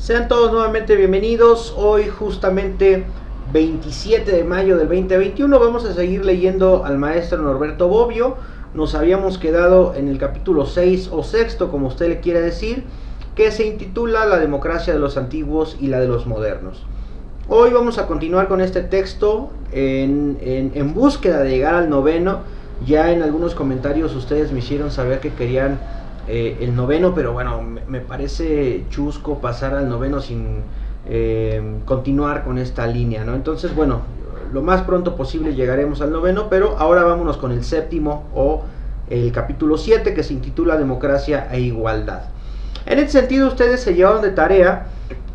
Sean todos nuevamente bienvenidos. Hoy justamente 27 de mayo del 2021 vamos a seguir leyendo al maestro Norberto Bobbio. Nos habíamos quedado en el capítulo 6 o sexto, como usted le quiera decir, que se intitula La democracia de los antiguos y la de los modernos. Hoy vamos a continuar con este texto en búsqueda de llegar al noveno. Ya en algunos comentarios ustedes me hicieron saber que querían el noveno, pero bueno, me parece chusco pasar al noveno sin continuar con esta línea, ¿no? Entonces, bueno, lo más pronto posible llegaremos al noveno, pero ahora vámonos con el séptimo o el capítulo 7, que se intitula Democracia e Igualdad. En ese sentido, ustedes se llevaron de tarea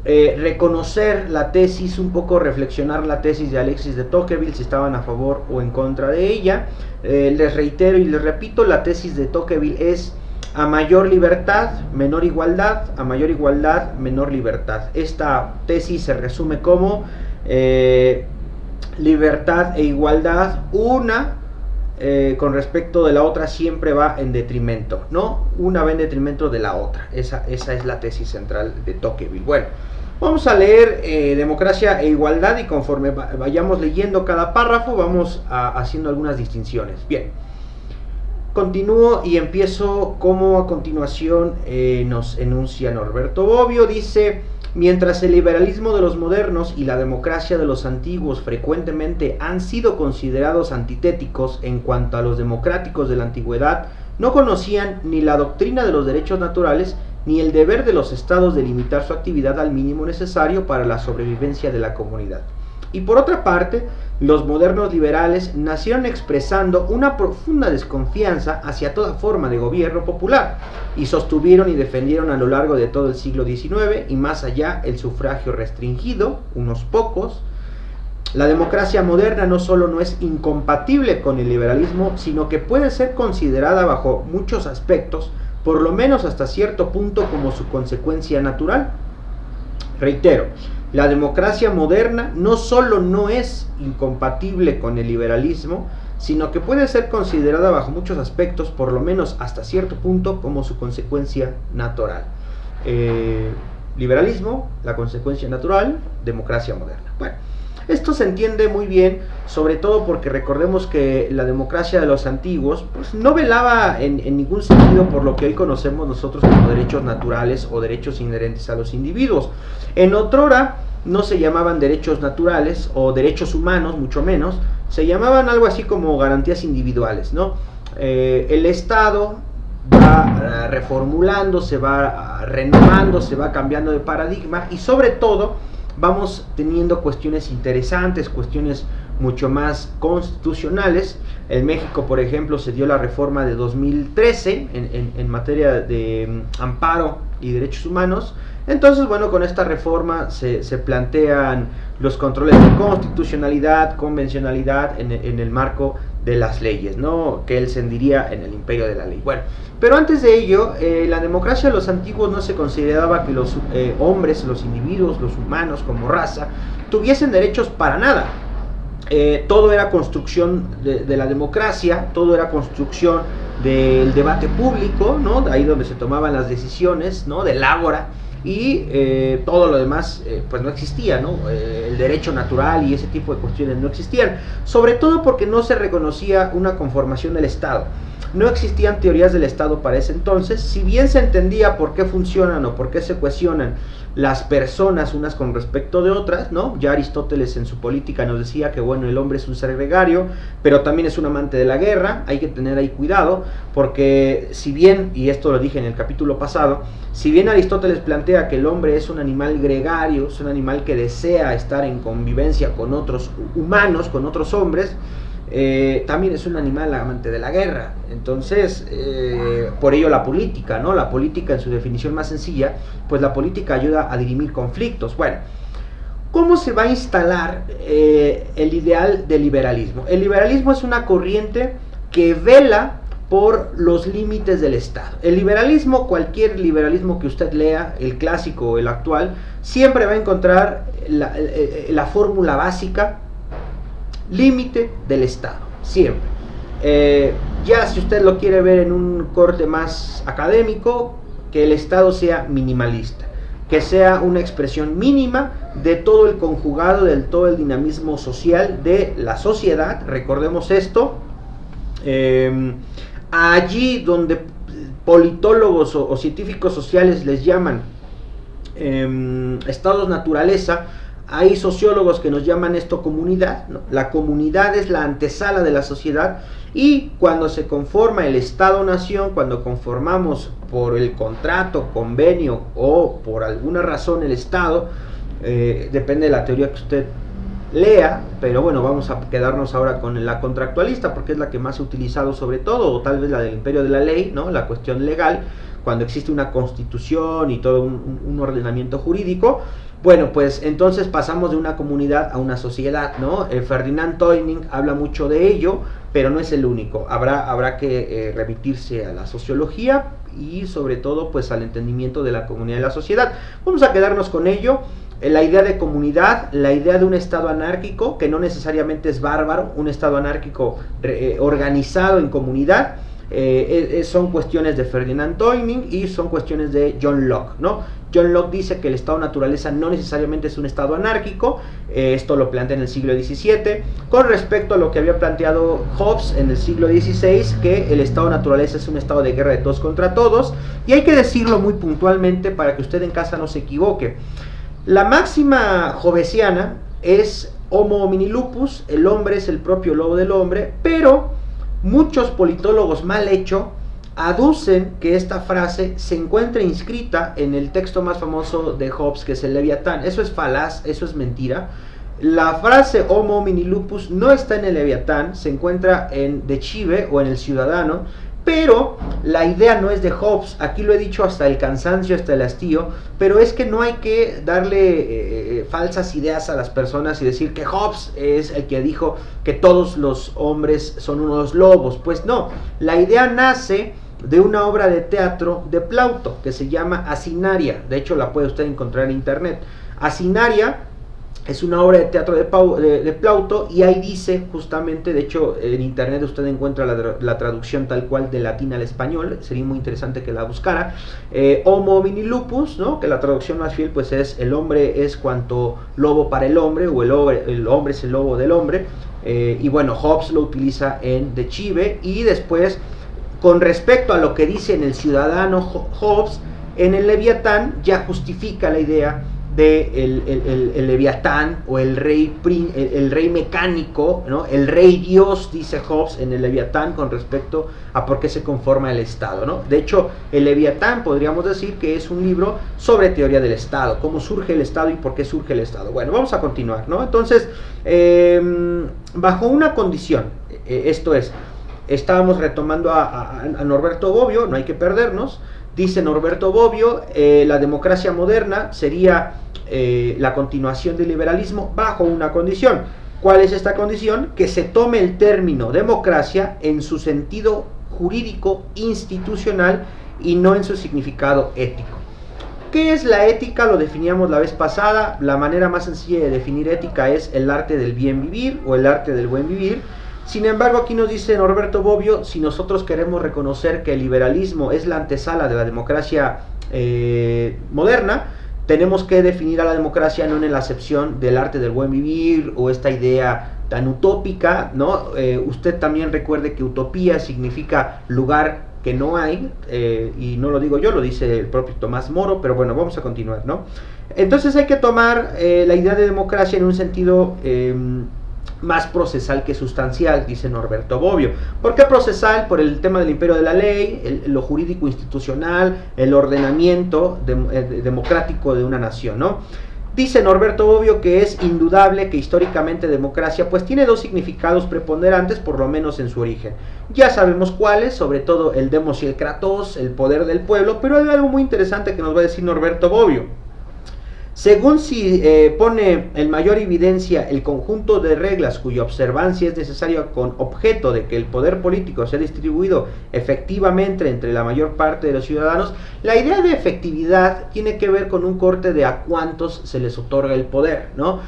reconocer la tesis, un poco reflexionar la tesis de Alexis de Tocqueville, si estaban a favor o en contra de ella. Les reitero y les repito, la tesis de Tocqueville es: a mayor libertad, menor igualdad; a mayor igualdad, menor libertad. Esta tesis se resume como libertad e igualdad, una con respecto de la otra siempre va en detrimento, ¿no? Una va en detrimento de la otra. Esa es la tesis central de Tocqueville. Bueno, vamos a leer Democracia e Igualdad, y conforme vayamos leyendo cada párrafo vamos haciendo algunas distinciones. Bien, continúo y empiezo como a continuación nos enuncia Norberto Bobbio. Dice: mientras el liberalismo de los modernos y la democracia de los antiguos frecuentemente han sido considerados antitéticos en cuanto a los democráticos de la antigüedad, no conocían ni la doctrina de los derechos naturales ni el deber de los estados de limitar su actividad al mínimo necesario para la sobrevivencia de la comunidad. Y por otra parte, los modernos liberales nacieron expresando una profunda desconfianza hacia toda forma de gobierno popular, y sostuvieron y defendieron a lo largo de todo el siglo XIX y más allá el sufragio restringido, unos pocos. La democracia moderna no solo no es incompatible con el liberalismo, sino que puede ser considerada bajo muchos aspectos, por lo menos hasta cierto punto, como su consecuencia natural. Reitero, la democracia moderna no solo no es incompatible con el liberalismo, sino que puede ser considerada bajo muchos aspectos, por lo menos hasta cierto punto, como su consecuencia natural. Liberalismo, la consecuencia natural; democracia moderna. Bueno, esto se entiende muy bien, sobre todo porque recordemos que la democracia de los antiguos pues no velaba en ningún sentido por lo que hoy conocemos nosotros como derechos naturales o derechos inherentes a los individuos. En otrora no se llamaban derechos naturales o derechos humanos, mucho menos, se llamaban algo así como garantías individuales, ¿no? El Estado va reformulando, se va renovando, se va cambiando de paradigma, y sobre todo vamos teniendo cuestiones interesantes, cuestiones mucho más constitucionales. En México, por ejemplo, se dio la reforma de 2013 en materia de amparo y derechos humanos. Entonces, bueno, con esta reforma se plantean los controles de constitucionalidad, convencionalidad en el marco de las leyes, ¿no? Que él se diría en el imperio de la ley. Bueno, pero antes de ello, la democracia de los antiguos no se consideraba que los hombres, los individuos, los humanos como raza, tuviesen derechos para nada. Todo era construcción de la democracia, todo era construcción del debate público, ¿no? De ahí donde se tomaban las decisiones, ¿no? Del ágora. Y todo lo demás pues no existía, ¿no? El derecho natural y ese tipo de cuestiones no existían, sobre todo porque no se reconocía una conformación del Estado. No existían teorías del Estado para ese entonces. Si bien se entendía por qué funcionan o por qué se cohesionan las personas unas con respecto de otras, ¿no? Ya Aristóteles en su Política nos decía que, bueno, el hombre es un ser gregario, pero también es un amante de la guerra. Hay que tener ahí cuidado, porque si bien, y esto lo dije en el capítulo pasado, si bien Aristóteles plantea que el hombre es un animal gregario, es un animal que desea estar en convivencia con otros humanos, con otros hombres, también es un animal amante de la guerra. Entonces, por ello la política, ¿no? La política, en su definición más sencilla, pues la política ayuda a dirimir conflictos. Bueno, ¿cómo se va a instalar el ideal del liberalismo? El liberalismo es una corriente que vela por los límites del Estado. El liberalismo, cualquier liberalismo que usted lea, el clásico o el actual, siempre va a encontrar la fórmula básica: límite del Estado, siempre. Ya si usted lo quiere ver en un corte más académico, que el Estado sea minimalista. que sea una expresión mínima de todo el conjugado, de todo el dinamismo social de la sociedad. Recordemos esto, allí donde politólogos o científicos sociales les llaman estados naturaleza, hay sociólogos que nos llaman esto comunidad, ¿no? La comunidad es la antesala de la sociedad, y cuando se conforma el Estado-Nación, cuando conformamos por el contrato, convenio o por alguna razón el Estado, depende de la teoría que usted lea, pero bueno, vamos a quedarnos ahora con la contractualista porque es la que más he utilizado sobre todo, o tal vez la del imperio de la ley, ¿no? La cuestión legal, cuando existe una constitución y todo un ordenamiento jurídico. Bueno, pues entonces pasamos de una comunidad a una sociedad, ¿no? Ferdinand Tönnies habla mucho de ello, pero no es el único. Habrá que remitirse a la sociología y sobre todo pues al entendimiento de la comunidad y la sociedad. Vamos a quedarnos con ello. La idea de comunidad, la idea de un estado anárquico, que no necesariamente es bárbaro, un estado anárquico organizado en comunidad, son cuestiones de Ferdinand Tönnies y son cuestiones de John Locke, ¿no? John Locke dice que el estado naturaleza no necesariamente es un estado anárquico, esto lo plantea en el siglo XVII, con respecto a lo que había planteado Hobbes en el siglo XVI, que el estado naturaleza es un estado de guerra de todos contra todos, y hay que decirlo muy puntualmente para que usted en casa no se equivoque. La máxima hobbesiana es Homo homini lupus, el hombre es el propio lobo del hombre, pero muchos politólogos mal hecho aducen que esta frase se encuentra inscrita en el texto más famoso de Hobbes, que es el Leviatán. Eso es falaz, eso es mentira. La frase Homo homini lupus no está en el Leviatán, se encuentra en De Chive o en El Ciudadano, pero la idea no es de Hobbes. Aquí lo he dicho hasta el cansancio, hasta el hastío, pero es que no hay que darle falsas ideas a las personas y decir que Hobbes es el que dijo que todos los hombres son unos lobos. Pues no, la idea nace de una obra de teatro de Plauto que se llama Asinaria. De hecho la puede usted encontrar en internet. Asinaria es una obra de teatro de Plauto, y ahí dice justamente, de hecho en internet usted encuentra la traducción tal cual de latín al español, sería muy interesante que la buscara, Homo homini lupus, ¿no? Que la traducción más fiel pues es el hombre es cuanto lobo para el hombre, o el hombre es el lobo del hombre, y bueno, Hobbes lo utiliza en De Chive, y después con respecto a lo que dice en El Ciudadano Hobbes, en el Leviatán ya justifica la idea de el Leviatán o el rey mecánico, ¿no? El rey Dios, dice Hobbes en el Leviatán, con respecto a por qué se conforma el Estado, ¿no? De hecho, el Leviatán podríamos decir que es un libro sobre teoría del Estado, cómo surge el Estado y por qué surge el Estado. Bueno, vamos a continuar, ¿no? Entonces, bajo una condición, esto es, estábamos retomando a Norberto Bobbio, no hay que perdernos. Dice Norberto Bobbio, la democracia moderna sería la continuación del liberalismo bajo una condición. ¿Cuál es esta condición? Que se tome el término democracia en su sentido jurídico institucional y no en su significado ético. ¿Qué es la ética? Lo definíamos la vez pasada. La manera más sencilla de definir ética es el arte del bien vivir o el arte del buen vivir. Sin embargo, aquí nos dice Norberto Bobbio, si nosotros queremos reconocer que el liberalismo es la antesala de la democracia moderna, tenemos que definir a la democracia no en la acepción del arte del buen vivir o esta idea tan utópica, ¿no? Usted también recuerde que utopía significa lugar que no hay, y no lo digo yo, lo dice el propio Tomás Moro, pero bueno, vamos a continuar, ¿no? Entonces hay que tomar la idea de democracia en un sentido más procesal que sustancial, dice Norberto Bobbio. ¿Por qué procesal? Por el tema del imperio de la ley, lo jurídico institucional, el ordenamiento democrático de una nación, ¿no? Dice Norberto Bobbio que es indudable que históricamente democracia pues tiene dos significados preponderantes, por lo menos en su origen. Ya sabemos cuáles, sobre todo el demos y el kratos, el poder del pueblo, pero hay algo muy interesante que nos va a decir Norberto Bobbio. Según si pone en mayor evidencia el conjunto de reglas cuya observancia es necesaria con objeto de que el poder político sea distribuido efectivamente entre la mayor parte de los ciudadanos, la idea de efectividad tiene que ver con un corte de a cuántos se les otorga el poder, ¿no?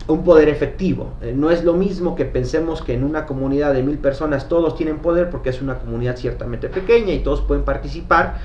un poder efectivo. No es lo mismo que pensemos que en una comunidad de 1000 personas todos tienen poder, porque es una comunidad ciertamente pequeña y todos pueden participar,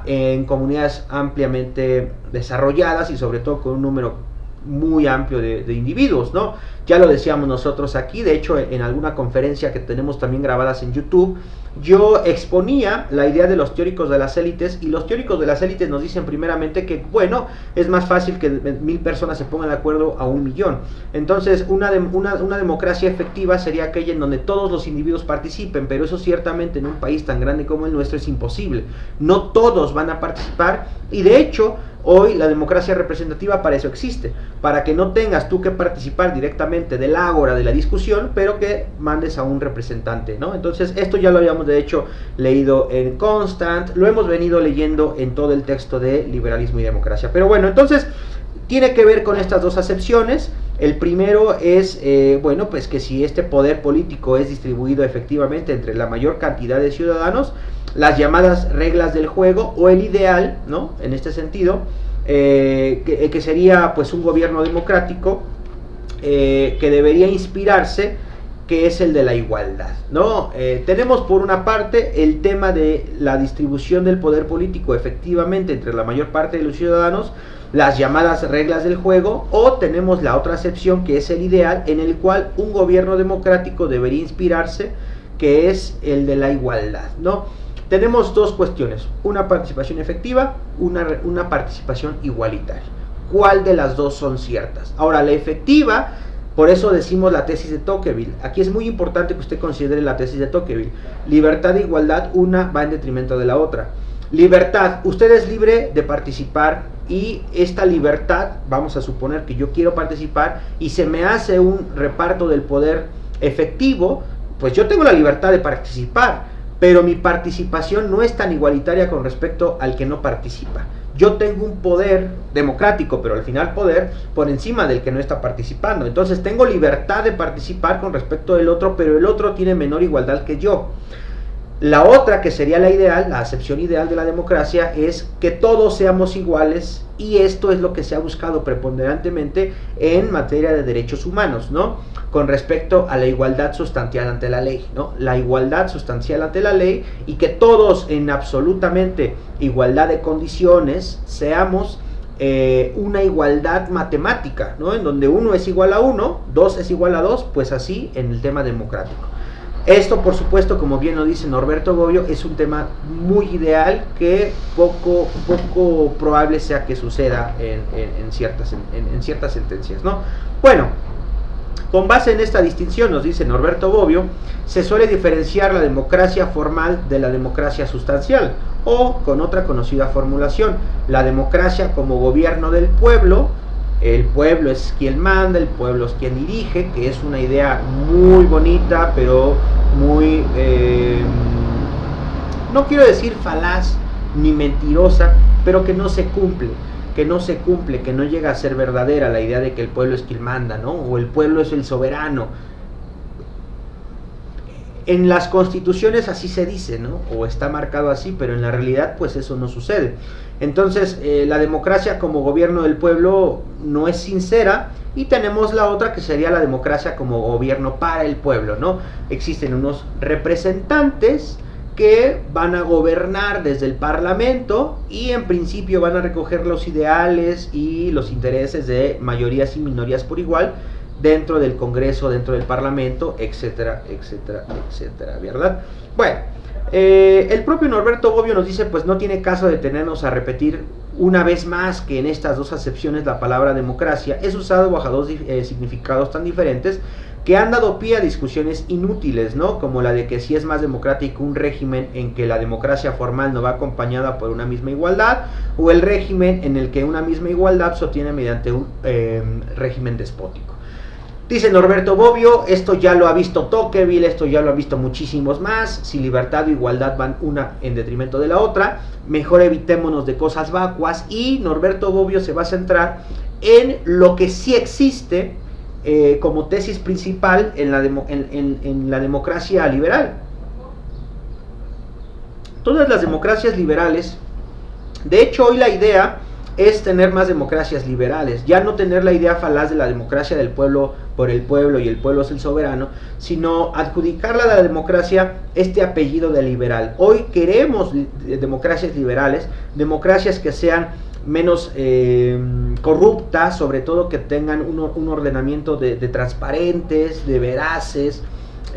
en comunidades ampliamente desarrolladas y sobre todo con un número muy amplio de individuos, ¿no? Ya lo decíamos nosotros aquí, de hecho en alguna conferencia que tenemos también grabadas en YouTube, yo exponía la idea de los teóricos de las élites, y los teóricos de las élites nos dicen primeramente que, bueno, es más fácil que 1000 personas se pongan de acuerdo a 1.000.000. Entonces, una democracia efectiva sería aquella en donde todos los individuos participen, pero eso ciertamente en un país tan grande como el nuestro es imposible. No todos van a participar, y de hecho, hoy la democracia representativa para eso existe, para que no tengas tú que participar directamente del ágora de la discusión, pero que mandes a un representante, ¿no? Entonces esto ya lo habíamos de hecho leído en Constant, lo hemos venido leyendo en todo el texto de Liberalismo y Democracia. Pero bueno, entonces tiene que ver con estas dos acepciones. El primero es, bueno, pues que si este poder político es distribuido efectivamente entre la mayor cantidad de ciudadanos, las llamadas reglas del juego, o el ideal, ¿no? En este sentido, que sería pues un gobierno democrático que debería inspirarse, que es el de la igualdad, ¿no? Tenemos por una parte el tema de la distribución del poder político efectivamente entre la mayor parte de los ciudadanos, las llamadas reglas del juego, o tenemos la otra acepción que es el ideal, en el cual un gobierno democrático debería inspirarse, que es el de la igualdad, ¿no? Tenemos dos cuestiones, una participación efectiva, una participación igualitaria. ¿Cuál de las dos son ciertas? Ahora, la efectiva, por eso decimos la tesis de Tocqueville. Aquí es muy importante que usted considere la tesis de Tocqueville. Libertad e igualdad, una va en detrimento de la otra. Libertad, usted es libre de participar, y esta libertad, vamos a suponer que yo quiero participar y se me hace un reparto del poder efectivo, pues yo tengo la libertad de participar, pero mi participación no es tan igualitaria con respecto al que no participa. Yo tengo un poder democrático, pero al final poder por encima del que no está participando. Entonces tengo libertad de participar con respecto del otro, pero el otro tiene menor igualdad que yo. La otra, que sería la ideal, la acepción ideal de la democracia, es que todos seamos iguales, y esto es lo que se ha buscado preponderantemente en materia de derechos humanos, ¿no? Con respecto a la igualdad sustancial ante la ley, ¿no? La igualdad sustancial ante la ley, y que todos en absolutamente igualdad de condiciones seamos una igualdad matemática, ¿no? En donde 1 es igual a 1, 2 es igual a 2, pues así en el tema democrático. Esto, por supuesto, como bien lo dice Norberto Bobbio, es un tema muy ideal que poco probable sea que suceda en ciertas sentencias, ¿no? Bueno, con base en esta distinción, nos dice Norberto Bobbio, se suele diferenciar la democracia formal de la democracia sustancial, o con otra conocida formulación, la democracia como gobierno del pueblo. El pueblo es quien manda, el pueblo es quien dirige, que es una idea muy bonita, pero muy, no quiero decir falaz ni mentirosa, pero que no se cumple, que no llega a ser verdadera la idea de que el pueblo es quien manda, ¿no? O el pueblo es el soberano. En las constituciones así se dice, ¿no? O está marcado así, pero en la realidad pues eso no sucede. Entonces la democracia como gobierno del pueblo no es sincera, y tenemos la otra, que sería la democracia como gobierno para el pueblo, ¿no? Existen unos representantes que van a gobernar desde el Parlamento, y en principio van a recoger los ideales y los intereses de mayorías y minorías por igual, dentro del Congreso, dentro del Parlamento, etcétera, etcétera, etcétera, ¿verdad? Bueno, el propio Norberto Bobbio nos dice, pues no tiene caso detenernos a repetir una vez más que en estas dos acepciones la palabra democracia es usado bajo dos significados tan diferentes, que han dado pie a discusiones inútiles, ¿no? Como la de que si es más democrático un régimen en que la democracia formal no va acompañada por una misma igualdad, o el régimen en el que una misma igualdad se obtiene mediante un régimen despótico. Dice Norberto Bobbio, esto ya lo ha visto Tocqueville, esto ya lo han visto muchísimos más. Si libertad o igualdad van una en detrimento de la otra, mejor evitémonos de cosas vacuas. Y Norberto Bobbio se va a centrar en lo que sí existe como tesis principal en la democracia liberal. Todas las democracias liberales, de hecho hoy la idea es tener más democracias liberales, ya no tener la idea falaz de la democracia del pueblo por el pueblo y el pueblo es el soberano, sino adjudicarle a la democracia este apellido de liberal. Hoy queremos democracias liberales, democracias que sean menos corruptas, sobre todo que tengan un ordenamiento de transparentes, de veraces,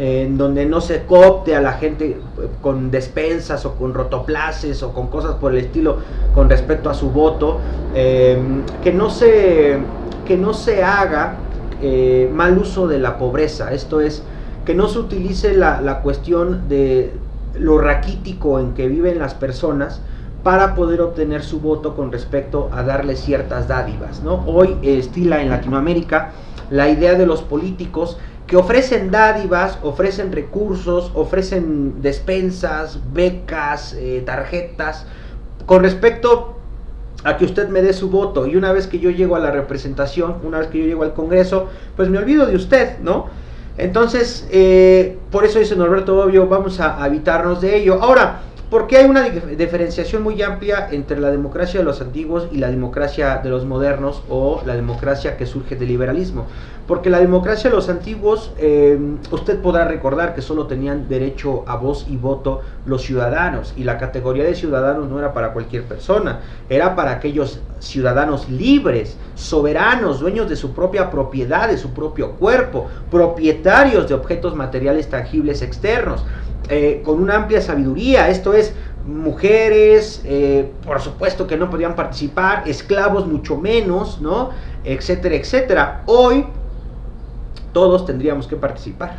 en donde no se coopte a la gente con despensas o con rotoplaces o con cosas por el estilo con respecto a su voto, que no se haga mal uso de la pobreza, esto es, que no se utilice la cuestión de lo raquítico en que viven las personas para poder obtener su voto con respecto a darle ciertas dádivas, ¿no? Hoy estila en Latinoamérica la idea de los políticos que ofrecen dádivas, ofrecen recursos, ofrecen despensas, becas, tarjetas, con respecto a que usted me dé su voto, y una vez que yo llego a la representación, una vez que yo llego al Congreso, pues me olvido de usted, ¿no? Entonces, por eso dice Norberto Bobbio, vamos a evitarnos de ello. Ahora, ¿por qué hay una diferenciación muy amplia entre la democracia de los antiguos y la democracia de los modernos, o la democracia que surge del liberalismo? Porque la democracia de los antiguos, usted podrá recordar que solo tenían derecho a voz y voto los ciudadanos, y la categoría de ciudadanos no era para cualquier persona, era para aquellos ciudadanos libres, soberanos, dueños de su propia propiedad, de su propio cuerpo, propietarios de objetos materiales tangibles externos, con una amplia sabiduría, esto es, mujeres, por supuesto que no podían participar, esclavos mucho menos, ¿no? Etcétera, etcétera. Hoy todos tendríamos que participar,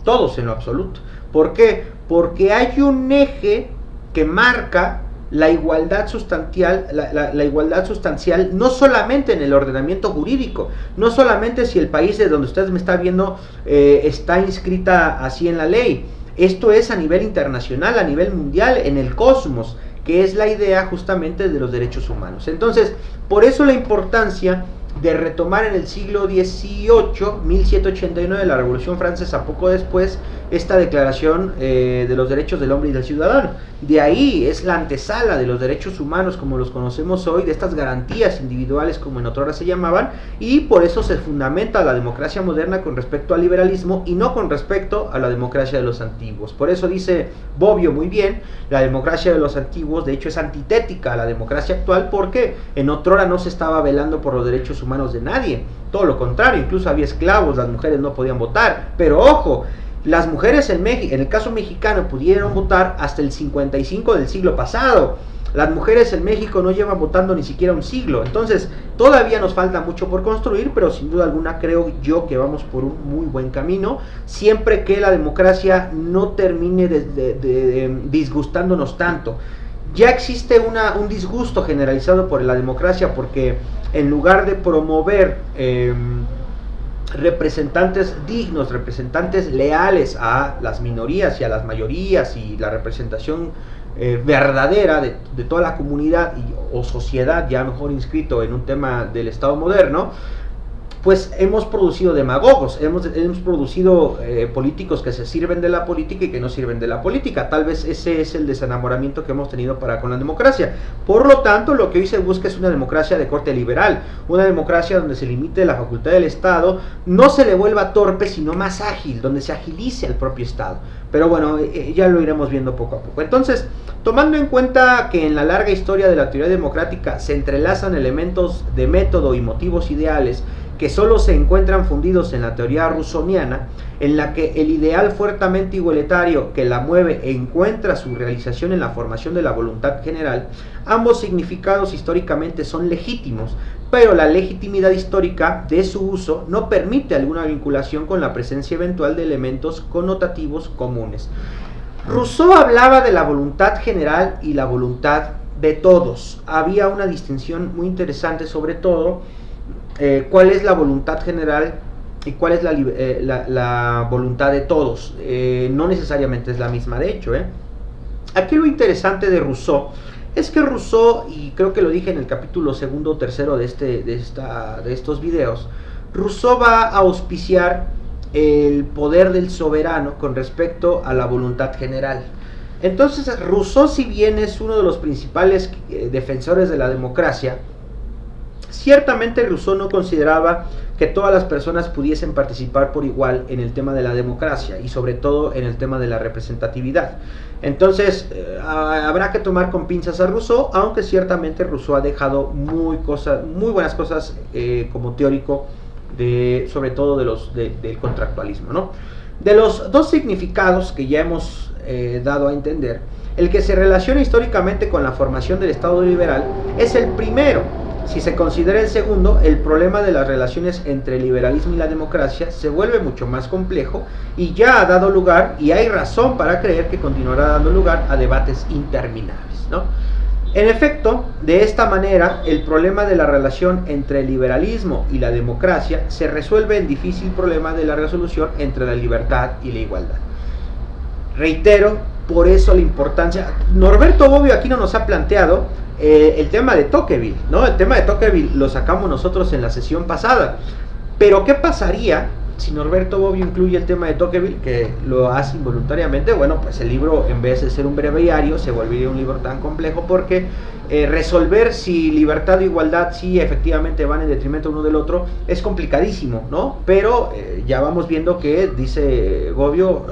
todos en lo absoluto. ¿Por qué? Porque hay un eje que marca la igualdad sustancial, la igualdad sustancial, no solamente en el ordenamiento jurídico, no solamente si el país de donde usted me está viendo está inscrita así en la ley. Esto es a nivel internacional, a nivel mundial, en el cosmos, que es la idea justamente de los derechos humanos. Entonces, por eso la importancia de retomar en el siglo XVIII, 1789, la Revolución Francesa, poco después, esta declaración de los derechos del hombre y del ciudadano. De ahí es la antesala de los derechos humanos como los conocemos hoy, de estas garantías individuales como en otrora se llamaban, y por eso se fundamenta la democracia moderna con respecto al liberalismo y no con respecto a la democracia de los antiguos. Por eso dice Bobbio muy bien, la democracia de los antiguos de hecho es antitética a la democracia actual, porque en otrora no se estaba velando por los derechos humanos de nadie, todo lo contrario, incluso había esclavos, las mujeres no podían votar, pero ojo, las mujeres en el caso mexicano pudieron votar hasta el 55 del siglo pasado. Las mujeres en México no llevan votando ni siquiera un siglo. Entonces todavía nos falta mucho por construir, pero sin duda alguna creo yo que vamos por un muy buen camino, siempre que la democracia no termine disgustándonos tanto. Ya existe un disgusto generalizado por la democracia, porque en lugar de promover representantes dignos, representantes leales a las minorías y a las mayorías, y la representación verdadera de toda la comunidad o sociedad, ya mejor inscrito en un tema del Estado moderno, pues hemos producido demagogos, hemos producido políticos que se sirven de la política y que no sirven de la política. Tal vez ese es el desenamoramiento que hemos tenido con la democracia. Por lo tanto, lo que hoy se busca es una democracia de corte liberal, una democracia donde se limite la facultad del Estado, no se le vuelva torpe, sino más ágil, donde se agilice el propio Estado. Pero bueno, ya lo iremos viendo poco a poco. Entonces, tomando en cuenta que en la larga historia de la teoría democrática se entrelazan elementos de método y motivos ideales que solo se encuentran fundidos en la teoría rusoniana, en la que el ideal fuertemente igualitario que la mueve encuentra su realización en la formación de la voluntad general, ambos significados históricamente son legítimos, pero la legitimidad histórica de su uso no permite alguna vinculación con la presencia eventual de elementos connotativos comunes. Rousseau hablaba de la voluntad general y la voluntad de todos. Había una distinción muy interesante, sobre todo cuál es la voluntad general y cuál es la voluntad de todos. No necesariamente es la misma, de hecho. Aquí lo interesante de Rousseau es que Rousseau, y creo que lo dije en el capítulo segundo o tercero de estos videos, Rousseau va a auspiciar el poder del soberano con respecto a la voluntad general. Entonces Rousseau, si bien es uno de los principales defensores de la democracia, ciertamente Rousseau no consideraba que todas las personas pudiesen participar por igual en el tema de la democracia y sobre todo en el tema de la representatividad. Entonces habrá que tomar con pinzas a Rousseau, aunque ciertamente Rousseau ha dejado muy buenas cosas como teórico, sobre todo del contractualismo, ¿no? De los dos significados que ya hemos dado a entender, el que se relaciona históricamente con la formación del Estado liberal es el primero. Si se considera el segundo, el problema de las relaciones entre el liberalismo y la democracia se vuelve mucho más complejo y ya ha dado lugar, y hay razón para creer que continuará dando lugar a debates interminables, ¿no? En efecto, de esta manera, el problema de la relación entre el liberalismo y la democracia se resuelve el difícil problema de la resolución entre la libertad y la igualdad. Reitero, por eso la importancia. Norberto Bobbio aquí no nos ha planteado el tema de Tocqueville, ¿no? El tema de Tocqueville lo sacamos nosotros en la sesión pasada. Pero ¿qué pasaría si Norberto Bobbio incluye el tema de Tocqueville, que lo hace involuntariamente? Bueno, pues el libro, en vez de ser un breviario, se volvería un libro tan complejo, porque resolver si libertad o igualdad sí efectivamente van en detrimento uno del otro es complicadísimo, ¿no? Pero ya vamos viendo que, dice Bobbio,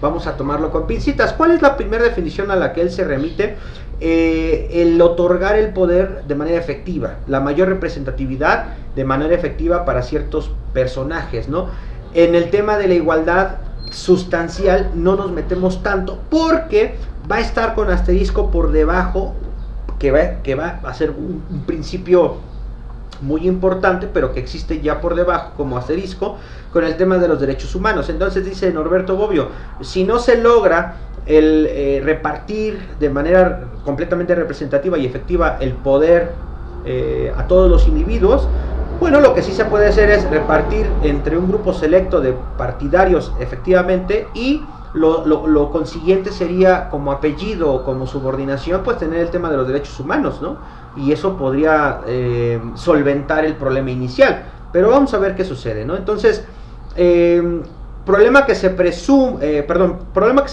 vamos a tomarlo con pincitas. ¿Cuál es la primera definición a la que él se remite? El otorgar el poder de manera efectiva, la mayor representatividad de manera efectiva para ciertos personajes, ¿no? En el tema de la igualdad sustancial no nos metemos tanto, porque va a estar con asterisco por debajo, que va a ser un principio muy importante, pero que existe ya por debajo como asterisco, con el tema de los derechos humanos. Entonces dice Norberto Bobbio, si no se logra el repartir de manera completamente representativa y efectiva el poder a todos los individuos, bueno, lo que sí se puede hacer es repartir entre un grupo selecto de partidarios efectivamente, y lo consiguiente sería, como apellido o como subordinación, pues tener el tema de los derechos humanos, ¿no? Y eso podría solventar el problema inicial. Pero vamos a ver qué sucede, ¿no? Entonces, problema que se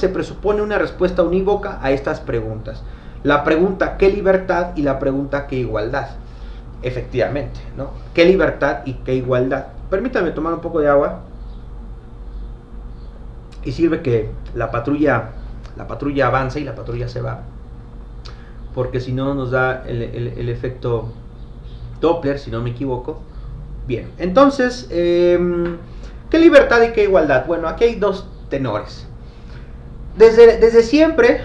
presupone una respuesta unívoca a estas preguntas. La pregunta ¿qué libertad? Y la pregunta ¿qué igualdad? Efectivamente, ¿no? ¿Qué libertad y qué igualdad? Permítanme tomar un poco de agua. Y sirve que la patrulla avanza y la patrulla se va, porque si no nos da el efecto Doppler, si no me equivoco. Bien, entonces, ¿qué libertad y qué igualdad? Bueno, aquí hay dos tenores. Desde siempre,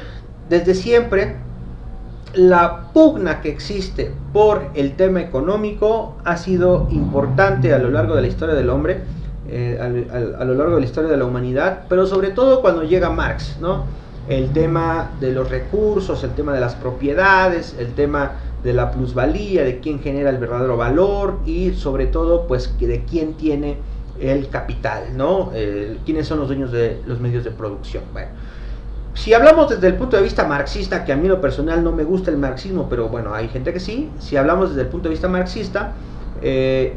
la pugna que existe por el tema económico ha sido importante a lo largo de la historia del hombre, a lo largo de la historia de la humanidad, pero sobre todo cuando llega Marx, ¿no? El tema de los recursos, el tema de las propiedades, el tema de la plusvalía, de quién genera el verdadero valor, y sobre todo, pues, de quién tiene el capital, ¿no? Quiénes son los dueños de los medios de producción. Bueno, si hablamos desde el punto de vista marxista, que a mí en lo personal no me gusta el marxismo, pero bueno, hay gente que sí. Si hablamos desde el punto de vista marxista,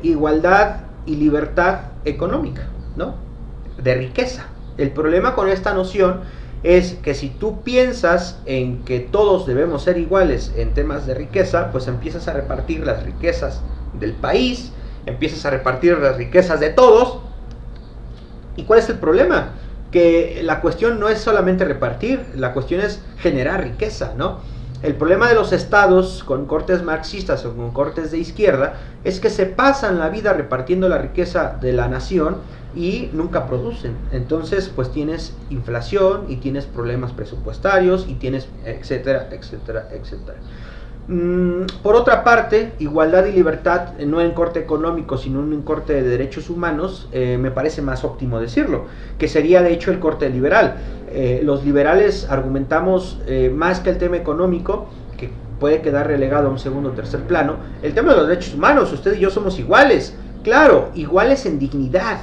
igualdad y libertad económica, ¿no? De riqueza. El problema con esta noción es que si tú piensas en que todos debemos ser iguales en temas de riqueza, pues empiezas a repartir las riquezas del país, empiezas a repartir las riquezas de todos. ¿Y cuál es el problema? Que la cuestión no es solamente repartir, la cuestión es generar riqueza, ¿no? El problema de los estados con cortes marxistas o con cortes de izquierda es que se pasan la vida repartiendo la riqueza de la nación y nunca producen. Entonces, pues tienes inflación y tienes problemas presupuestarios y tienes etcétera, etcétera, etcétera. Por otra parte, igualdad y libertad, no en corte económico, sino en corte de derechos humanos, me parece más óptimo decirlo, que sería de hecho el corte liberal. Los liberales argumentamos más que el tema económico, que puede quedar relegado a un segundo o tercer plano, el tema de los derechos humanos. Usted y yo somos iguales, claro, iguales en dignidad.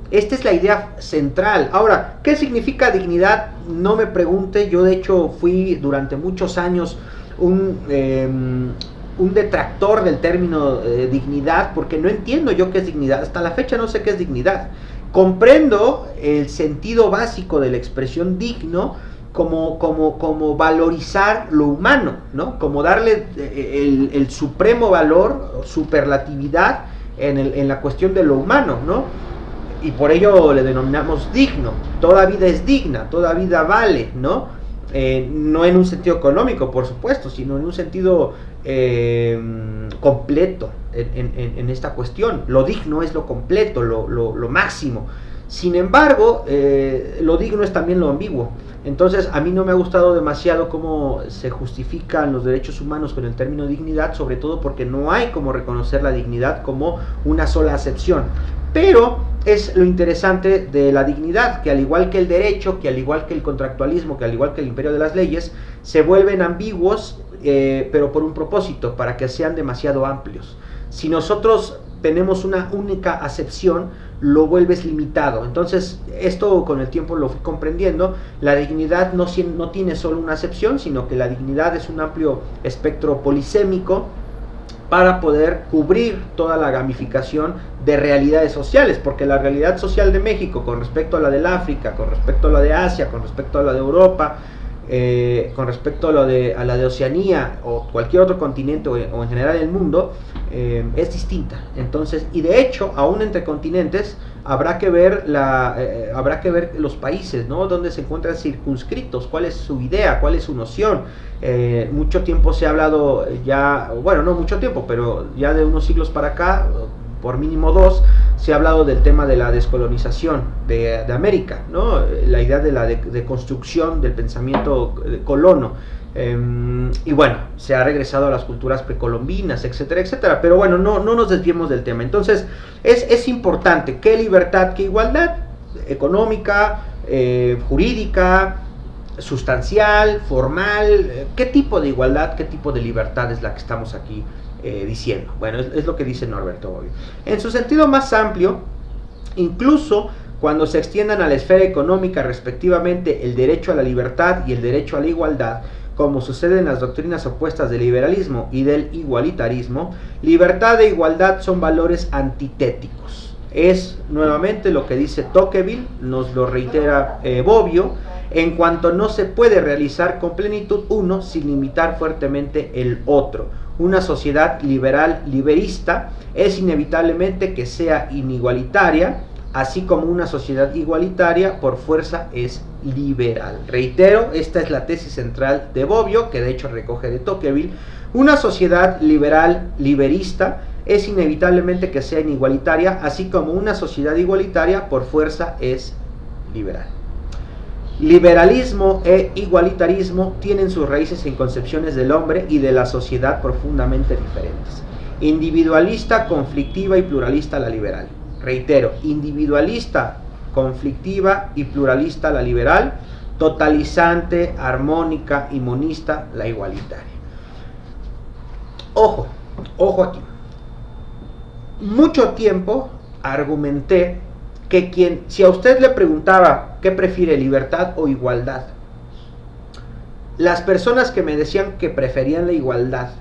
Esta es la idea central. Ahora, ¿qué significa dignidad? No me pregunte. Yo de hecho fui durante muchos años un detractor del término dignidad, porque no entiendo yo qué es dignidad. Hasta la fecha no sé qué es dignidad. Comprendo el sentido básico de la expresión digno, como valorizar lo humano, ¿no? Como darle el supremo valor, superlatividad en la cuestión de lo humano, ¿no? Y por ello le denominamos digno. Toda vida es digna, toda vida vale, ¿no? No en un sentido económico, por supuesto, sino en un sentido completo en esta cuestión. Lo digno es lo completo, lo máximo. Sin embargo, lo digno es también lo ambiguo. Entonces, a mí no me ha gustado demasiado cómo se justifican los derechos humanos con el término dignidad, sobre todo porque no hay como reconocer la dignidad como una sola acepción. Pero es lo interesante de la dignidad, que al igual que el derecho, que al igual que el contractualismo, que al igual que el imperio de las leyes, se vuelven ambiguos, pero por un propósito, para que sean demasiado amplios. Si nosotros tenemos una única acepción, lo vuelves limitado. Entonces, esto con el tiempo lo fui comprendiendo. La dignidad no tiene solo una acepción, sino que la dignidad es un amplio espectro polisémico para poder cubrir toda la gamificación de realidades sociales, porque la realidad social de México con respecto a la del África, con respecto a la de Asia, con respecto a la de Europa, con respecto a la de Oceanía o cualquier otro continente o en general el mundo, es distinta. Entonces, y de hecho, aún entre continentes habrá que ver los países, ¿no? Donde se encuentran circunscritos, cuál es su idea, cuál es su noción. Mucho tiempo se ha hablado ya, bueno, no mucho tiempo, pero ya de unos siglos para acá, por mínimo 2, se ha hablado del tema de la descolonización de América, ¿no? La idea de la deconstrucción del pensamiento colono. Y bueno, se ha regresado a las culturas precolombinas, etcétera, etcétera. Pero bueno, no nos desviemos del tema. Entonces, es importante. ¿Qué libertad, qué igualdad? Económica, jurídica, sustancial, formal. ¿Qué tipo de igualdad, qué tipo de libertad es la que estamos aquí diciendo? Bueno, es lo que dice Norberto Bobbio. En su sentido más amplio, incluso cuando se extiendan a la esfera económica respectivamente el derecho a la libertad y el derecho a la igualdad, como sucede en las doctrinas opuestas del liberalismo y del igualitarismo, libertad e igualdad son valores antitéticos. Es nuevamente lo que dice Tocqueville, nos lo reitera Bobbio, en cuanto no se puede realizar con plenitud uno sin limitar fuertemente el otro. Una sociedad liberal liberista es inevitablemente que sea inigualitaria, así como una sociedad igualitaria por fuerza es liberal. Reitero, esta es la tesis central de Bobbio, que de hecho recoge de Tocqueville. Una sociedad liberal liberista es inevitablemente que sea inigualitaria, así como una sociedad igualitaria por fuerza es liberal. Liberalismo e igualitarismo tienen sus raíces en concepciones del hombre y de la sociedad profundamente diferentes. Individualista, conflictiva y pluralista la liberal. Reitero, individualista, conflictiva y pluralista la liberal, totalizante, armónica y monista la igualitaria. Ojo aquí. Mucho tiempo argumenté que si a usted le preguntaba qué prefiere, libertad o igualdad, las personas que me decían que preferían la igualdad,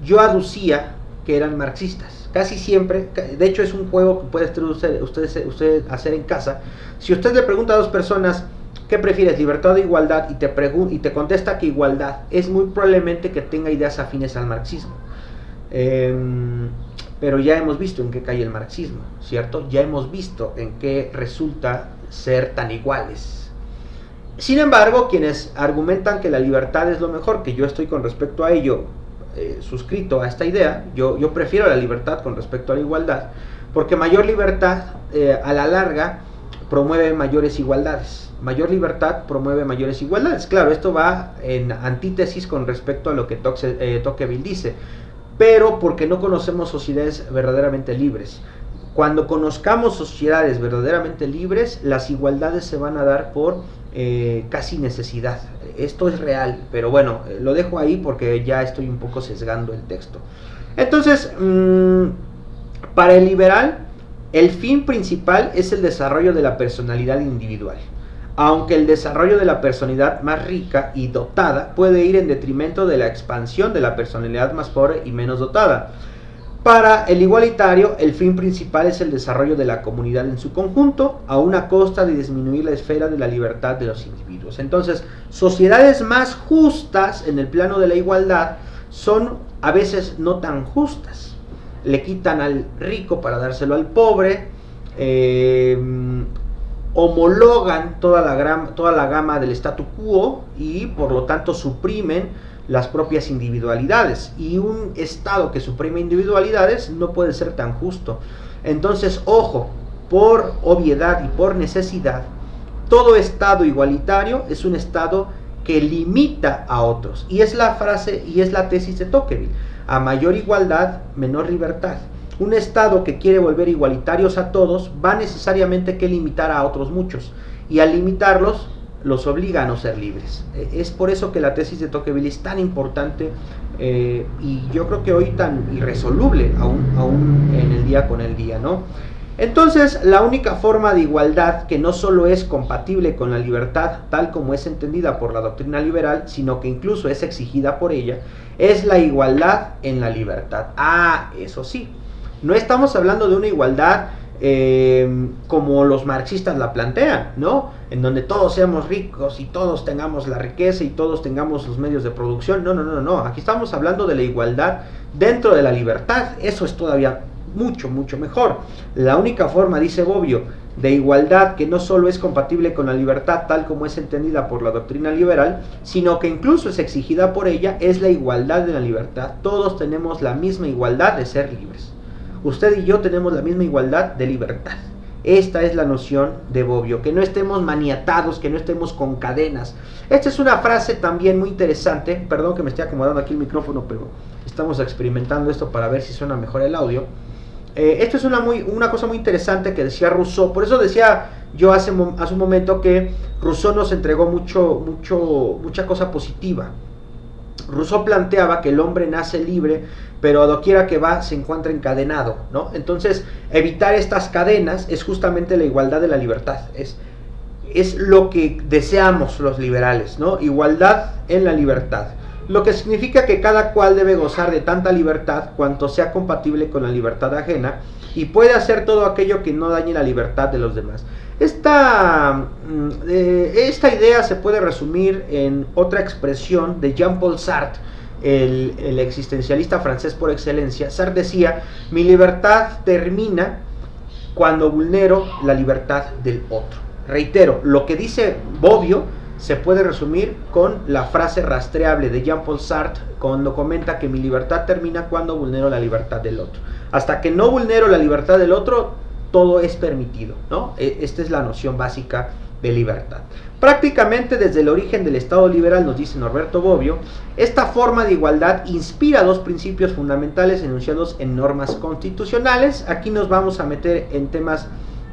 yo aducía que eran marxistas. Casi siempre, de hecho es un juego que puede usted hacer en casa. Si usted le pregunta a dos personas ¿qué prefieres, libertad o igualdad? Y te contesta que igualdad, es muy probablemente que tenga ideas afines al marxismo. Pero ya hemos visto en qué cae el marxismo, ¿cierto? Ya hemos visto en qué resulta ser tan iguales. Sin embargo, quienes argumentan que la libertad es lo mejor, que yo estoy con respecto a ello suscrito a esta idea, yo prefiero la libertad con respecto a la igualdad, porque mayor libertad a la larga promueve mayores igualdades. Mayor libertad promueve mayores igualdades. Claro, esto va en antítesis con respecto a lo que Tocqueville dice, pero porque no conocemos sociedades verdaderamente libres. Cuando conozcamos sociedades verdaderamente libres, las igualdades se van a dar por casi necesidad. Esto es real, pero bueno, lo dejo ahí porque ya estoy un poco sesgando el texto. Entonces, para el liberal, el fin principal es el desarrollo de la personalidad individual, aunque el desarrollo de la personalidad más rica y dotada puede ir en detrimento de la expansión de la personalidad más pobre y menos dotada. Para el igualitario, el fin principal es el desarrollo de la comunidad en su conjunto, a una costa de disminuir la esfera de la libertad de los individuos. Entonces, sociedades más justas en el plano de la igualdad son a veces no tan justas. Le quitan al rico para dárselo al pobre, homologan toda la gama del statu quo y por lo tanto suprimen las propias individualidades, y un Estado que suprime individualidades no puede ser tan justo. Entonces, ojo, por obviedad y por necesidad, todo Estado igualitario es un Estado que limita a otros, y es la frase y es la tesis de Tocqueville: a mayor igualdad, menor libertad. Un Estado que quiere volver igualitarios a todos va necesariamente que limitar a otros muchos, y al limitarlos los obliga a no ser libres. Es por eso que la tesis de Tocqueville es tan importante, y yo creo que hoy tan irresoluble aún en el día con el día, ¿no? Entonces, la única forma de igualdad que no solo es compatible con la libertad tal como es entendida por la doctrina liberal, sino que incluso es exigida por ella, es la igualdad en la libertad. Eso sí, no estamos hablando de una igualdad como los marxistas la plantean, ¿no? En donde todos seamos ricos y todos tengamos la riqueza y todos tengamos los medios de producción. No. Aquí estamos hablando de la igualdad dentro de la libertad. Eso es todavía mucho mejor. La única forma, dice Bobbio, de igualdad que no solo es compatible con la libertad tal como es entendida por la doctrina liberal, sino que incluso es exigida por ella, es la igualdad de la libertad. Todos tenemos la misma igualdad de ser libres. Usted y yo tenemos la misma igualdad de libertad. Esta es la noción de Bobbio, que no estemos maniatados, que no estemos con cadenas. Esta es una frase también muy interesante. Perdón que me esté acomodando aquí el micrófono, pero estamos experimentando esto para ver si suena mejor el audio. Esto es una cosa muy interesante que decía Rousseau. Por eso decía yo hace un momento que Rousseau nos entregó mucha cosa positiva. Rousseau planteaba que el hombre nace libre, pero a doquiera que va se encuentra encadenado, ¿no? Entonces, evitar estas cadenas es justamente la igualdad de la libertad. Es lo que deseamos los liberales, ¿no? Igualdad en la libertad. Lo que significa que cada cual debe gozar de tanta libertad cuanto sea compatible con la libertad ajena, y puede hacer todo aquello que no dañe la libertad de los demás. Esta idea se puede resumir en otra expresión de Jean-Paul Sartre, el existencialista francés por excelencia. Sartre decía: mi libertad termina cuando vulnero la libertad del otro. Reitero, lo que dice Bobbio se puede resumir con la frase rastreable de Jean-Paul Sartre cuando comenta que mi libertad termina cuando vulnero la libertad del otro. Hasta que no vulnero la libertad del otro, todo es permitido, ¿no? Esta es la noción básica de libertad. Prácticamente desde el origen del Estado liberal, nos dice Norberto Bobbio, esta forma de igualdad inspira dos principios fundamentales enunciados en normas constitucionales. Aquí nos vamos a meter en temas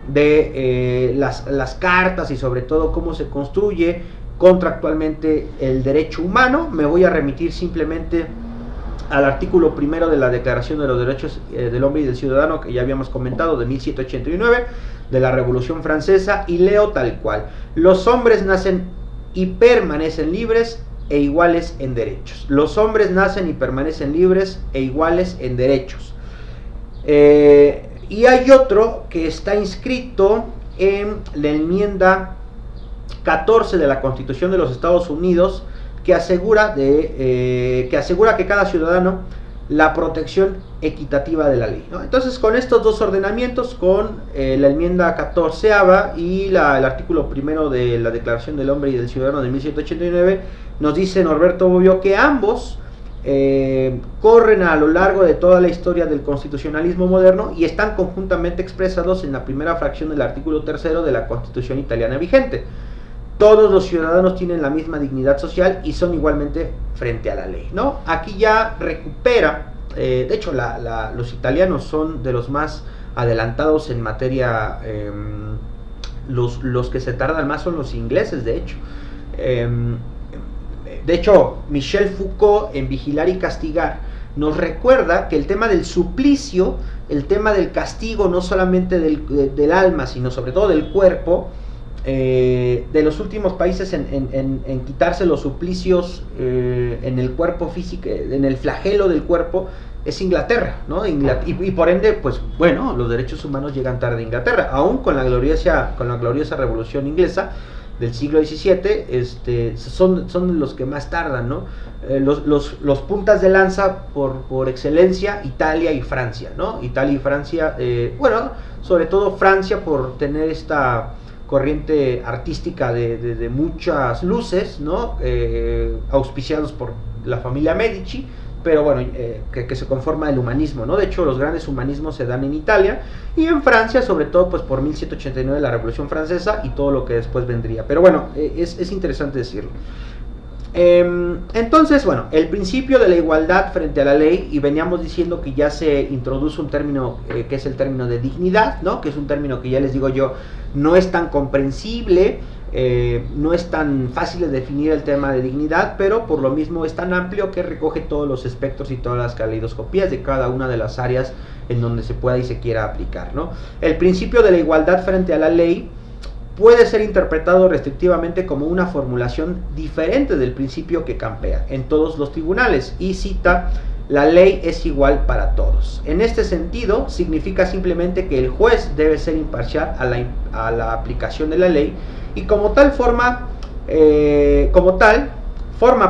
de las cartas y sobre todo cómo se construye contractualmente el derecho humano. Me voy a remitir simplemente al artículo primero de la Declaración de los Derechos del Hombre y del Ciudadano, que ya habíamos comentado, de 1789, de la Revolución Francesa, y leo tal cual: los hombres nacen y permanecen libres e iguales en derechos. Los hombres nacen y permanecen libres e iguales en derechos. Y hay otro que está inscrito en la enmienda 14 de la Constitución de los Estados Unidos, que asegura que cada ciudadano la protección equitativa de la ley, ¿no? Entonces, con estos dos ordenamientos, con la enmienda 14ª y el artículo primero de la Declaración del Hombre y del Ciudadano de 1789, nos dice Norberto Bobbio que ambos corren a lo largo de toda la historia del constitucionalismo moderno y están conjuntamente expresados en la primera fracción del artículo 3º de la Constitución italiana vigente. Todos los ciudadanos tienen la misma dignidad social y son igualmente frente a la ley, ¿no? Aquí ya recupera, de hecho los italianos son de los más adelantados en materia, los que se tardan más son los ingleses, de hecho. De hecho, Michel Foucault, en Vigilar y Castigar, nos recuerda que el tema del suplicio, el tema del castigo, no solamente del alma, sino sobre todo del cuerpo, de los últimos países en quitarse los suplicios en el cuerpo físico, en el flagelo del cuerpo, es Inglaterra, ¿no? Y por ende, pues bueno, los derechos humanos llegan tarde a Inglaterra, aún con la gloriosa Revolución Inglesa del siglo XVII, son los que más tardan, ¿no? Los puntas de lanza por excelencia, Italia y Francia, ¿no? Italia y Francia, bueno, sobre todo Francia por tener esta corriente artística de muchas luces, ¿no? Auspiciados por la familia Medici, pero bueno, que se conforma el humanismo, ¿no? De hecho, los grandes humanismos se dan en Italia y en Francia, sobre todo pues por 1789, la Revolución Francesa y todo lo que después vendría. Pero bueno, es interesante decirlo. Entonces, bueno, el principio de la igualdad frente a la ley, y veníamos diciendo que ya se introduce un término que es el término de dignidad, ¿no? Que es un término que ya les digo yo, no es tan comprensible, no es tan fácil de definir el tema de dignidad, pero por lo mismo es tan amplio que recoge todos los espectros y todas las caleidoscopías de cada una de las áreas en donde se pueda y se quiera aplicar, ¿no? El principio de la igualdad frente a la ley puede ser interpretado restrictivamente como una formulación diferente del principio que campea en todos los tribunales, y cita: la ley es igual para todos. En este sentido, significa simplemente que el juez debe ser imparcial a la aplicación de la ley, y como tal forma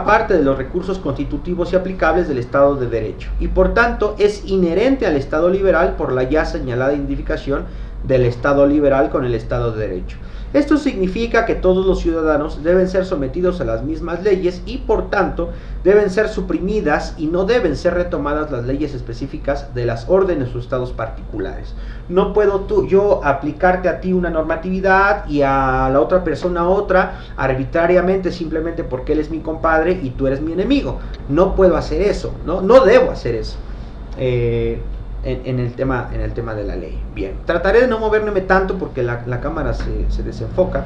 parte de los recursos constitutivos y aplicables del Estado de Derecho, y por tanto es inherente al Estado liberal por la ya señalada identificación del Estado liberal con el Estado de Derecho. Esto significa que todos los ciudadanos deben ser sometidos a las mismas leyes y por tanto deben ser suprimidas y no deben ser retomadas las leyes específicas de las órdenes o estados particulares. No puedo yo aplicarte a ti una normatividad y a la otra persona otra arbitrariamente simplemente porque él es mi compadre y tú eres mi enemigo. No puedo hacer eso, no debo hacer eso. En el tema de la ley. Bien, trataré de no moverme tanto porque la cámara se desenfoca.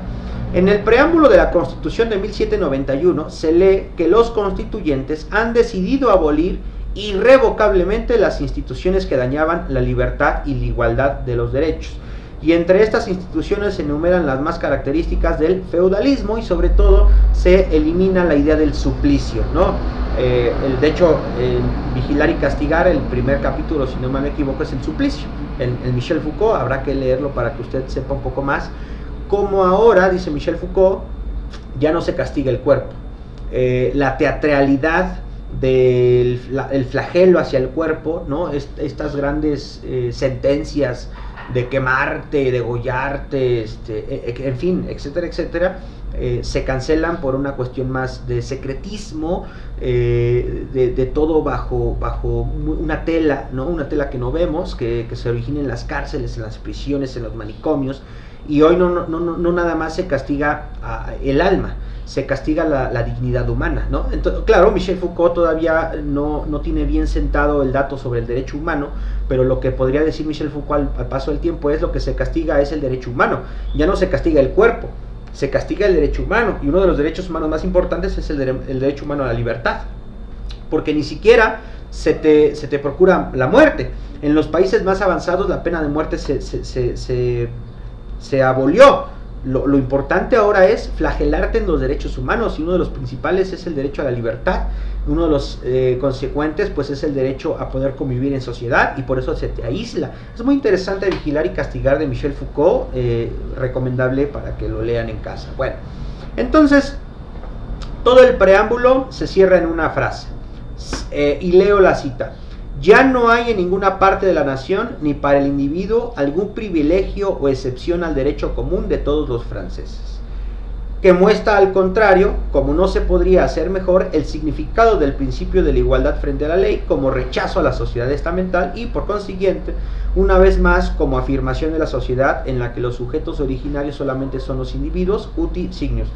En el preámbulo de la Constitución de 1791 se lee que los constituyentes han decidido abolir irrevocablemente las instituciones que dañaban la libertad y la igualdad de los derechos. Y entre estas instituciones se enumeran las más características del feudalismo, y sobre todo se elimina la idea del suplicio, ¿no? De hecho, Vigilar y Castigar, el primer capítulo, si no me equivoco, es el suplicio. El Michel Foucault, habrá que leerlo para que usted sepa un poco más. Como ahora, dice Michel Foucault, ya no se castiga el cuerpo. La teatralidad del flagelo hacia el cuerpo, ¿no? Estas grandes sentencias de quemarte, degollarte, en fin, etcétera, etcétera, se cancelan por una cuestión más de secretismo, de todo bajo una tela, ¿no? Una tela que no vemos, que se origina en las cárceles, en las prisiones, en los manicomios, y hoy no nada más se castiga el alma, se castiga la dignidad humana, ¿no? Entonces, claro, Michel Foucault todavía no tiene bien sentado el dato sobre el derecho humano, pero lo que podría decir Michel Foucault al paso del tiempo es: lo que se castiga es el derecho humano, ya no se castiga el cuerpo, se castiga el derecho humano, y uno de los derechos humanos más importantes es el derecho humano a la libertad, porque ni siquiera se te procura la muerte. En los países más avanzados la pena de muerte se abolió. Lo importante ahora es flagelarte en los derechos humanos, y uno de los principales es el derecho a la libertad. Uno de los consecuentes pues es el derecho a poder convivir en sociedad, y por eso se te aísla. Es muy interesante Vigilar y Castigar de Michel Foucault, recomendable para que lo lean en casa. Bueno, entonces todo el preámbulo se cierra en una frase, y leo la cita: ya no hay en ninguna parte de la nación, ni para el individuo, algún privilegio o excepción al derecho común de todos los franceses. Que muestra al contrario, como no se podría hacer mejor, el significado del principio de la igualdad frente a la ley como rechazo a la sociedad estamental, y por consiguiente, una vez más, como afirmación de la sociedad en la que los sujetos originarios solamente son los individuos, uti signius.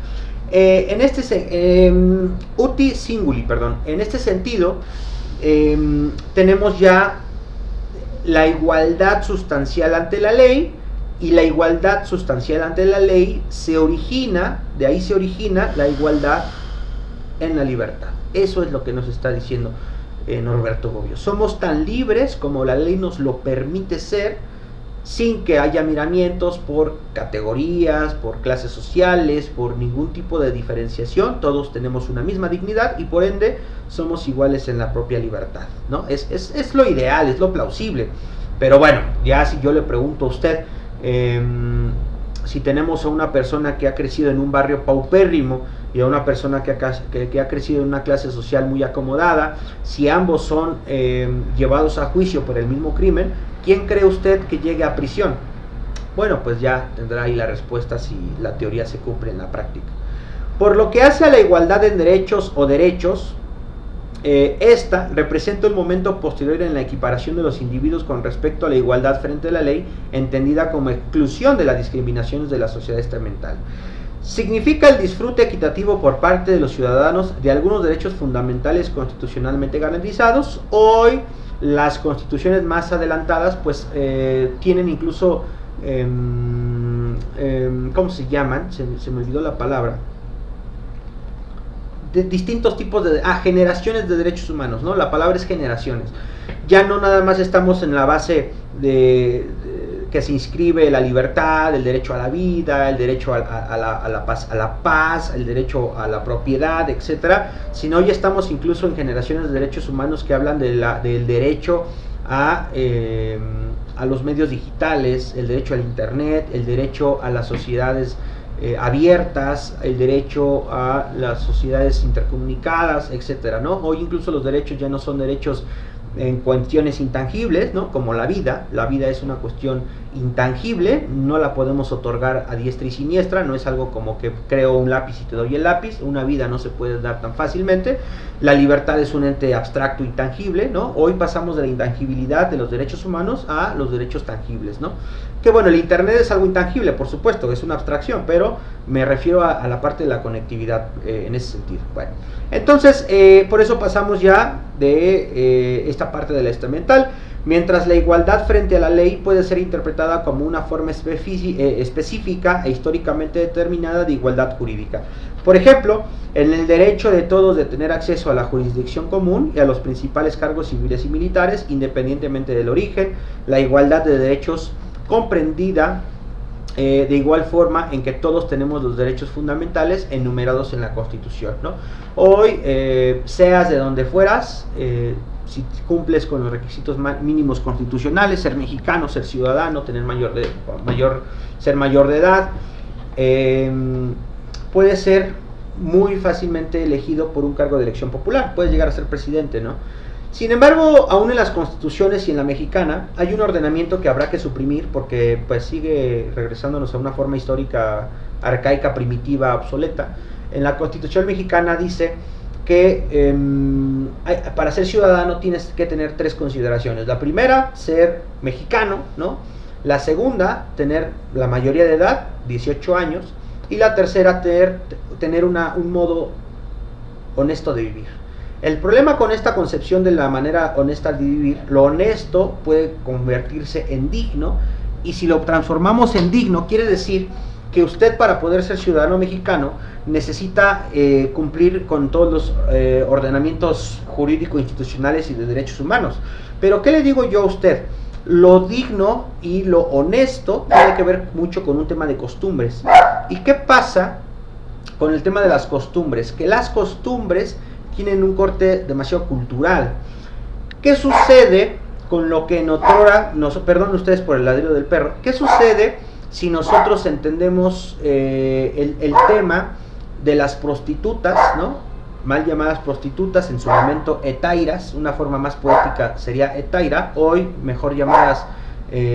Uti singuli, perdón. En este sentido, tenemos ya la igualdad sustancial ante la ley, y la igualdad sustancial ante la ley de ahí se origina la igualdad en la libertad. Eso es lo que nos está diciendo Norberto Bobbio. Somos tan libres como la ley nos lo permite ser, sin que haya miramientos por categorías, por clases sociales, por ningún tipo de diferenciación. Todos tenemos una misma dignidad y por ende somos iguales en la propia libertad, ¿no? Es lo ideal, es lo plausible. Pero bueno, ya si yo le pregunto a usted, si tenemos a una persona que ha crecido en un barrio paupérrimo y a una persona que ha crecido en una clase social muy acomodada, si ambos son llevados a juicio por el mismo crimen, ¿quién cree usted que llegue a prisión? Bueno, pues ya tendrá ahí la respuesta si la teoría se cumple en la práctica. Por lo que hace a la igualdad en derechos o derechos, esta representa un momento posterior en la equiparación de los individuos con respecto a la igualdad frente a la ley, entendida como exclusión de las discriminaciones de la sociedad estamental. Significa el disfrute equitativo por parte de los ciudadanos de algunos derechos fundamentales constitucionalmente garantizados. Hoy las constituciones más adelantadas pues tienen incluso, ¿cómo se llaman? Se me olvidó la palabra. De distintos tipos de generaciones de derechos humanos, ¿no? La palabra es generaciones. Ya no nada más estamos en la base de que se inscribe la libertad, el derecho a la vida, el derecho a la paz, el derecho a la propiedad, etcétera, sino ya estamos incluso en generaciones de derechos humanos que hablan del derecho a los medios digitales, el derecho al internet, el derecho a las sociedades abiertas, el derecho a las sociedades intercomunicadas, etcétera, ¿no? Hoy incluso los derechos ya no son derechos en cuestiones intangibles, ¿no? Como la vida es una cuestión intangible, no la podemos otorgar a diestra y siniestra, no es algo como que creo un lápiz y te doy el lápiz, una vida no se puede dar tan fácilmente. La libertad es un ente abstracto y tangible, ¿no? Hoy pasamos de la intangibilidad de los derechos humanos a los derechos tangibles, ¿no? Que bueno, el internet es algo intangible, por supuesto, es una abstracción, pero me refiero a la parte de la conectividad en ese sentido. Bueno, entonces, por eso pasamos ya de esta parte de la estamental. Mientras la igualdad frente a la ley puede ser interpretada como una forma específica e históricamente determinada de igualdad jurídica. Por ejemplo, en el derecho de todos de tener acceso a la jurisdicción común y a los principales cargos civiles y militares, independientemente del origen, la igualdad de derechos comprendida de igual forma en que todos tenemos los derechos fundamentales enumerados en la Constitución, ¿no? Hoy, seas de donde fueras, si cumples con los requisitos mínimos constitucionales, ser mexicano, ser ciudadano, tener ser mayor de edad, puedes ser muy fácilmente elegido por un cargo de elección popular, puedes llegar a ser presidente, ¿no? Sin embargo, aún en las constituciones y en la mexicana hay un ordenamiento que habrá que suprimir porque pues sigue regresándonos a una forma histórica arcaica, primitiva, obsoleta. En la Constitución mexicana dice que para ser ciudadano tienes que tener 3 consideraciones. La primera, ser mexicano, ¿no? La segunda, tener la mayoría de edad, 18 años. Y la tercera, tener un modo honesto de vivir. El problema con esta concepción de la manera honesta de vivir, lo honesto puede convertirse en digno, y si lo transformamos en digno, quiere decir que usted, para poder ser ciudadano mexicano, necesita cumplir con todos los ordenamientos jurídico-institucionales y de derechos humanos. Pero ¿qué le digo yo a usted? Lo digno y lo honesto tiene que ver mucho con un tema de costumbres. ¿Y qué pasa con el tema de las costumbres? Que las costumbres tienen un corte demasiado cultural. ¿Qué sucede con lo que en otrora, perdón ustedes por el ladrido del perro, qué sucede si nosotros entendemos el tema de las prostitutas, ¿no? Mal llamadas prostitutas, en su momento etairas, una forma más poética sería etaira, hoy mejor llamadas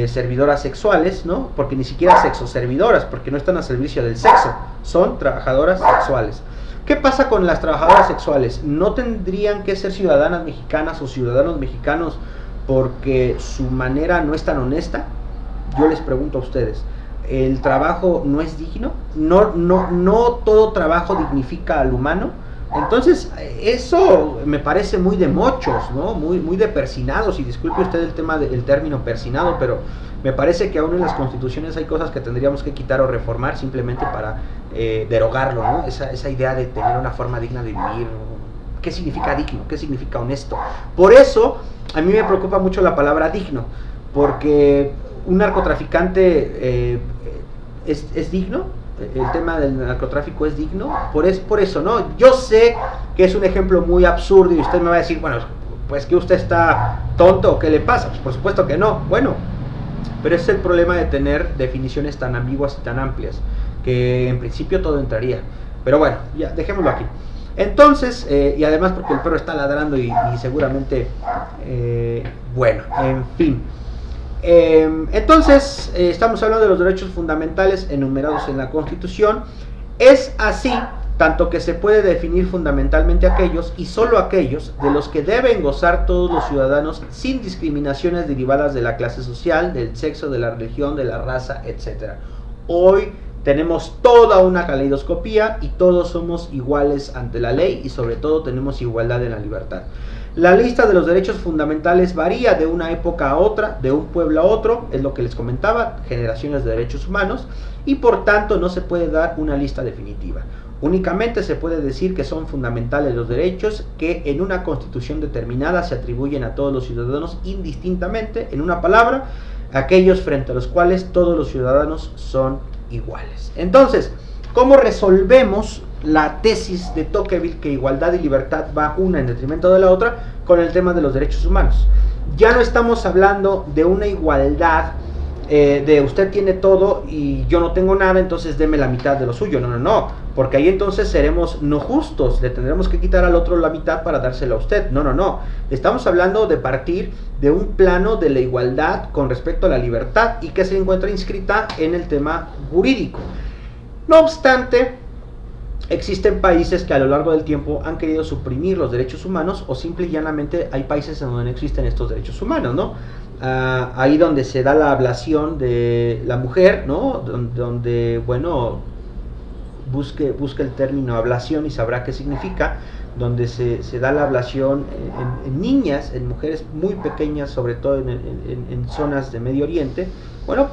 servidoras sexuales, ¿no? Porque ni siquiera sexoservidoras, porque no están a servicio del sexo, son trabajadoras sexuales. ¿Qué pasa con las trabajadoras sexuales? ¿No tendrían que ser ciudadanas mexicanas o ciudadanos mexicanos porque su manera no es tan honesta? Yo les pregunto a ustedes, ¿el trabajo no es digno? ¿No todo trabajo dignifica al humano? Entonces, eso me parece muy de mochos, ¿no? Muy de persinados, y disculpe usted el término persinado, pero me parece que aún en las constituciones hay cosas que tendríamos que quitar o reformar simplemente para derogarlo, ¿no? Esa idea de tener una forma digna de vivir. ¿Qué significa digno? ¿Qué significa honesto? Por eso, a mí me preocupa mucho la palabra digno, porque un narcotraficante es digno, el tema del narcotráfico es digno, por eso, ¿no? Yo sé que es un ejemplo muy absurdo y usted me va a decir, bueno, pues que usted está tonto o qué le pasa. Pues por supuesto que no, bueno, pero ese es el problema de tener definiciones tan ambiguas y tan amplias, que en principio todo entraría, pero bueno, ya dejémoslo aquí. Entonces, y además porque el perro está ladrando y seguramente, bueno, en fin. Entonces, estamos hablando de los derechos fundamentales enumerados en la Constitución. Es así, tanto que se puede definir fundamentalmente aquellos y solo aquellos de los que deben gozar todos los ciudadanos sin discriminaciones derivadas de la clase social, del sexo, de la religión, de la raza, etc. Hoy tenemos toda una caleidoscopía y todos somos iguales ante la ley y sobre todo tenemos igualdad en la libertad. La lista de los derechos fundamentales varía de una época a otra, de un pueblo a otro, es lo que les comentaba, generaciones de derechos humanos, y por tanto no se puede dar una lista definitiva. Únicamente se puede decir que son fundamentales los derechos que en una constitución determinada se atribuyen a todos los ciudadanos indistintamente, en una palabra, aquellos frente a los cuales todos los ciudadanos son iguales. Entonces, ¿cómo resolvemos la tesis de Tocqueville que igualdad y libertad va una en detrimento de la otra con el tema de los derechos humanos? Ya no estamos hablando de una igualdad de usted tiene todo y yo no tengo nada, entonces deme la mitad de lo suyo. No, porque ahí entonces seremos no justos, le tendremos que quitar al otro la mitad para dársela a usted. No, estamos hablando de partir de un plano de la igualdad con respecto a la libertad y que se encuentra inscrita en el tema jurídico. No obstante, existen países que a lo largo del tiempo han querido suprimir los derechos humanos o simple y llanamente hay países en donde no existen estos derechos humanos, ¿no? Ahí donde se da la ablación de la mujer, ¿no? Donde bueno, busque el término ablación y sabrá qué significa, donde se da la ablación en niñas, en mujeres muy pequeñas, sobre todo en zonas de Medio Oriente. Bueno,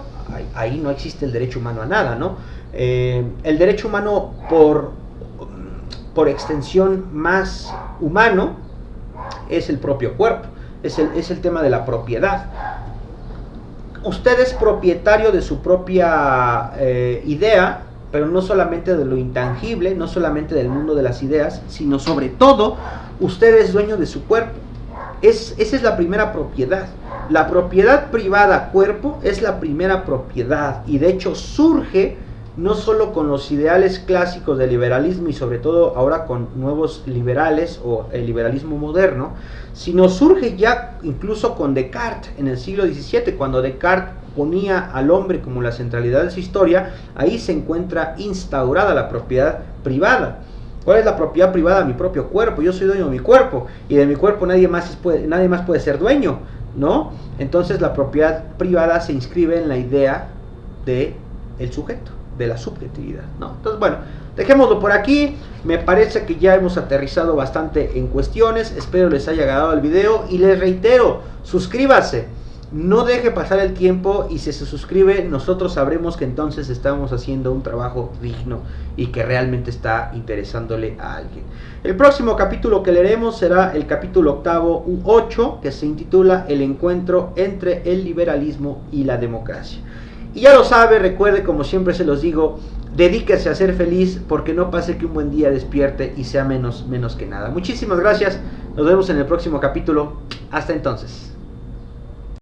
ahí no existe el derecho humano a nada, ¿no? El derecho humano por extensión más humano es el propio cuerpo, es el tema de la propiedad. Usted es propietario de su propia idea, pero no solamente de lo intangible, no solamente del mundo de las ideas, sino sobre todo, usted es dueño de su cuerpo. Esa es la primera propiedad. La propiedad privada cuerpo es la primera propiedad y de hecho surge no solo con los ideales clásicos del liberalismo y sobre todo ahora con nuevos liberales o el liberalismo moderno, sino surge ya incluso con Descartes en el siglo XVII, cuando Descartes ponía al hombre como la centralidad de su historia. Ahí se encuentra instaurada la propiedad privada. ¿Cuál es la propiedad privada? Mi propio cuerpo. Yo soy dueño de mi cuerpo y de mi cuerpo nadie más puede ser dueño, ¿no? Entonces la propiedad privada se inscribe en la idea de el sujeto, de la subjetividad, ¿no? Entonces, bueno, dejémoslo por aquí. Me parece que ya hemos aterrizado bastante en cuestiones. Espero les haya agradado el video y les reitero, suscríbase. No deje pasar el tiempo y si se suscribe, nosotros sabremos que entonces estamos haciendo un trabajo digno y que realmente está interesándole a alguien. El próximo capítulo que leeremos será el capítulo 8, que se intitula El encuentro entre el liberalismo y la democracia. Y ya lo sabe, recuerde, como siempre se los digo, dedíquese a ser feliz porque no pase que un buen día despierte y sea menos que nada. Muchísimas gracias, nos vemos en el próximo capítulo. Hasta entonces.